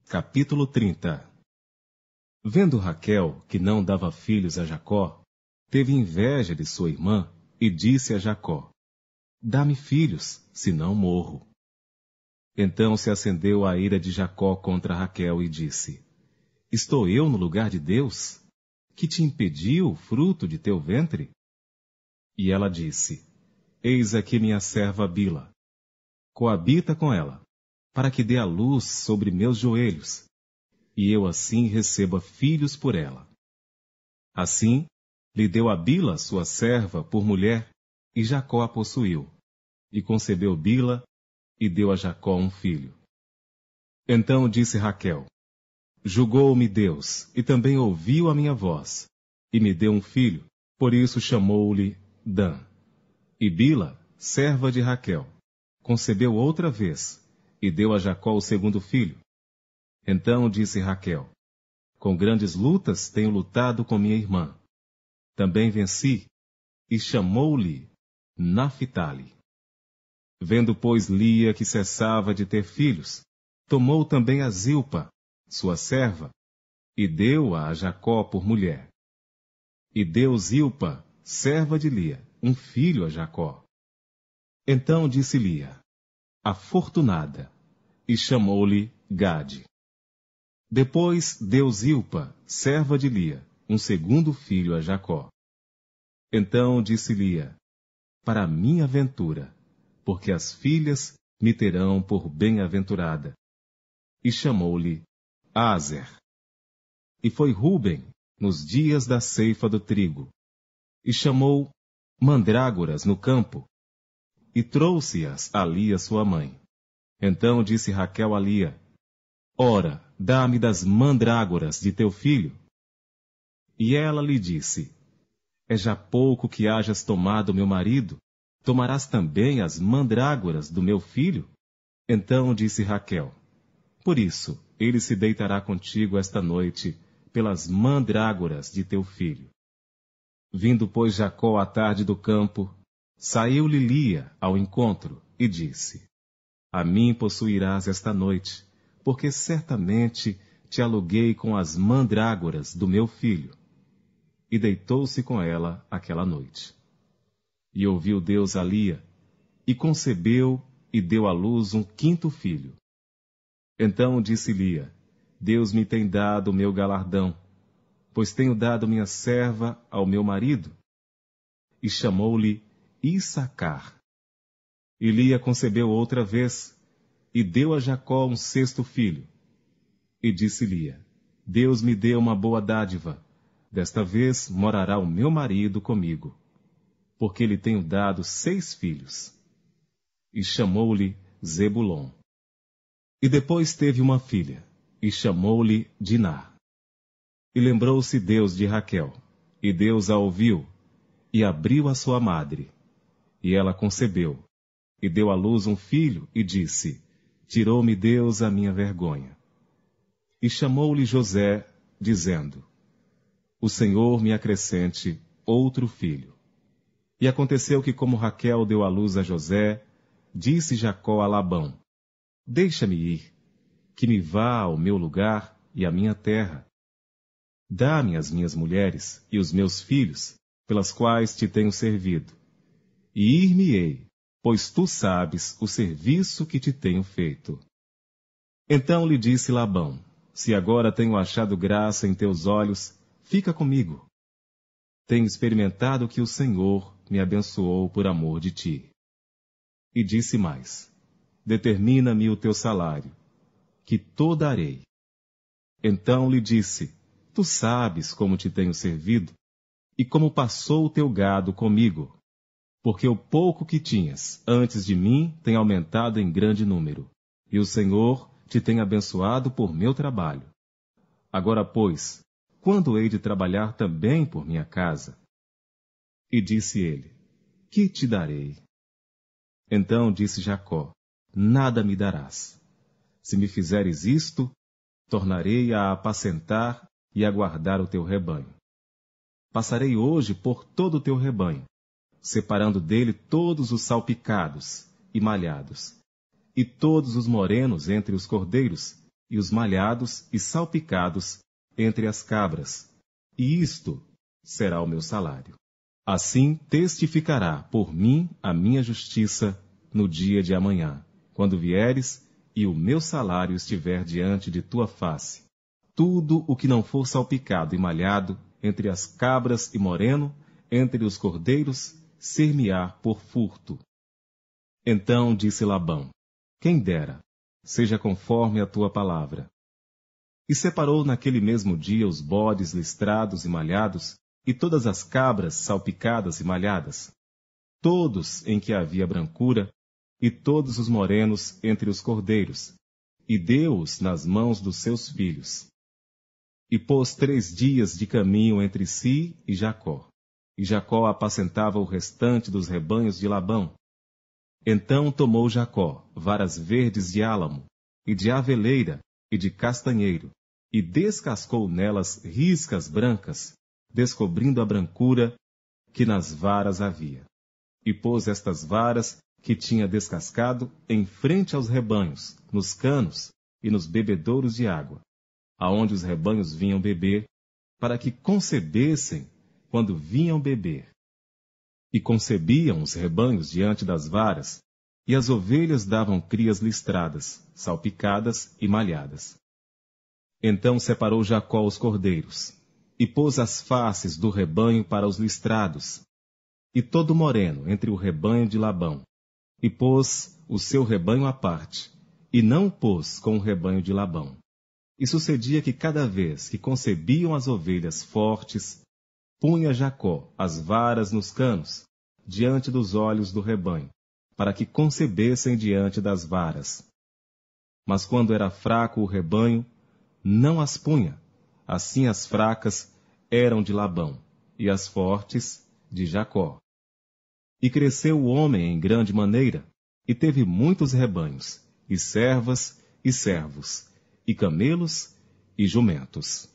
Capítulo 30. Vendo Raquel que não dava filhos a Jacó, teve inveja de sua irmã e disse a Jacó: Dá-me filhos, senão morro. Então se acendeu a ira de Jacó contra Raquel e disse: Estou eu no lugar de Deus, que te impediu o fruto de teu ventre? E ela disse: Eis aqui minha serva Bila. Coabita com ela, para que dê à luz sobre meus joelhos, e eu assim receba filhos por ela. Assim, lhe deu a Bila, sua serva, por mulher, e Jacó a possuiu. E concebeu Bila, e deu a Jacó um filho. Então disse Raquel: Julgou-me Deus, e também ouviu a minha voz, e me deu um filho, por isso chamou-lhe Dan. E Bila, serva de Raquel, concebeu outra vez, e deu a Jacó o segundo filho. Então disse Raquel: Com grandes lutas tenho lutado com minha irmã. Também venci, e chamou-lhe Naphtali. Vendo, pois, Lia que cessava de ter filhos, tomou também a Zilpa, sua serva, e deu-a a Jacó por mulher. E deu Zilpa, serva de Lia, um filho a Jacó. Então disse Lia: Afortunada, e chamou-lhe Gade. Depois deu Zilpa, serva de Lia, um segundo filho a Jacó. Então disse Lia: Para minha ventura, porque as filhas me terão por bem-aventurada. E chamou-lhe Aser. E foi Ruben, nos dias da ceifa do trigo, e chamou mandrágoras no campo, e trouxe-as a Lia sua mãe. Então disse Raquel a Lia: Ora, dá-me das mandrágoras de teu filho. E ela lhe disse: É já pouco que hajas tomado meu marido, tomarás também as mandrágoras do meu filho? Então disse Raquel: Por isso, ele se deitará contigo esta noite, pelas mandrágoras de teu filho. Vindo, pois, Jacó à tarde do campo, saiu-lhe Lia ao encontro, e disse: A mim possuirás esta noite, porque certamente te aluguei com as mandrágoras do meu filho. E deitou-se com ela aquela noite. E ouviu Deus a Lia, e concebeu, e deu à luz um quinto filho. Então disse Lia: Deus me tem dado o meu galardão, pois tenho dado minha serva ao meu marido. E chamou-lhe Issacar. E Lia concebeu outra vez, e deu a Jacó um sexto filho. E disse Lia: Deus me deu uma boa dádiva, desta vez morará o meu marido comigo, porque lhe tenho dado 6 filhos. E chamou-lhe Zebulon. E depois teve uma filha, e chamou-lhe Diná. E lembrou-se Deus de Raquel, e Deus a ouviu, e abriu a sua madre. E ela concebeu, e deu à luz um filho, e disse: Tirou-me Deus a minha vergonha. E chamou-lhe José, dizendo: O Senhor me acrescente outro filho. E aconteceu que, como Raquel deu à luz a José, disse Jacó a Labão: Deixa-me ir, que me vá ao meu lugar e à minha terra. Dá-me as minhas mulheres e os meus filhos, pelas quais te tenho servido. E ir-me-ei, pois tu sabes o serviço que te tenho feito. Então lhe disse Labão: Se agora tenho achado graça em teus olhos, fica comigo. Tenho experimentado que o Senhor me abençoou por amor de ti. E disse mais: Determina-me o teu salário, que to darei. Então lhe disse: Tu sabes como te tenho servido, e como passou o teu gado comigo, porque o pouco que tinhas antes de mim tem aumentado em grande número, e o Senhor te tem abençoado por meu trabalho. Agora, pois, quando hei de trabalhar também por minha casa? E disse ele: Que te darei? Então disse Jacó: Nada me darás. Se me fizeres isto, tornarei a apacentar e a guardar o teu rebanho. Passarei hoje por todo o teu rebanho, separando dele todos os salpicados e malhados, e todos os morenos entre os cordeiros, e os malhados e salpicados entre as cabras, e isto será o meu salário. Assim testificará por mim a minha justiça no dia de amanhã, quando vieres e o meu salário estiver diante de tua face. Tudo o que não for salpicado e malhado entre as cabras e moreno, entre os cordeiros, ser-me-á por furto. Então disse Labão: quem dera, seja conforme a tua palavra. E separou naquele mesmo dia os bodes listrados e malhados, e todas as cabras salpicadas e malhadas, todos em que havia brancura, e todos os morenos entre os cordeiros, e deu-os nas mãos dos seus filhos. E pôs 3 dias de caminho entre si e Jacó. E Jacó apacentava o restante dos rebanhos de Labão. Então tomou Jacó varas verdes de álamo, e de aveleira, e de castanheiro, e descascou nelas riscas brancas, descobrindo a brancura que nas varas havia. E pôs estas varas que tinha descascado em frente aos rebanhos, nos canos e nos bebedouros de água, aonde os rebanhos vinham beber, para que concebessem quando vinham beber. E concebiam os rebanhos diante das varas, e as ovelhas davam crias listradas, salpicadas e malhadas. Então separou Jacó os cordeiros, e pôs as faces do rebanho para os listrados, e todo moreno entre o rebanho de Labão, e pôs o seu rebanho à parte, e não o pôs com o rebanho de Labão. E sucedia que cada vez que concebiam as ovelhas fortes, punha Jacó as varas nos canos, diante dos olhos do rebanho, para que concebessem diante das varas. Mas quando era fraco o rebanho, não as punha. Assim as fracas eram de Labão, e as fortes de Jacó. E cresceu o homem em grande maneira, e teve muitos rebanhos, e servas, e servos, e camelos, e jumentos.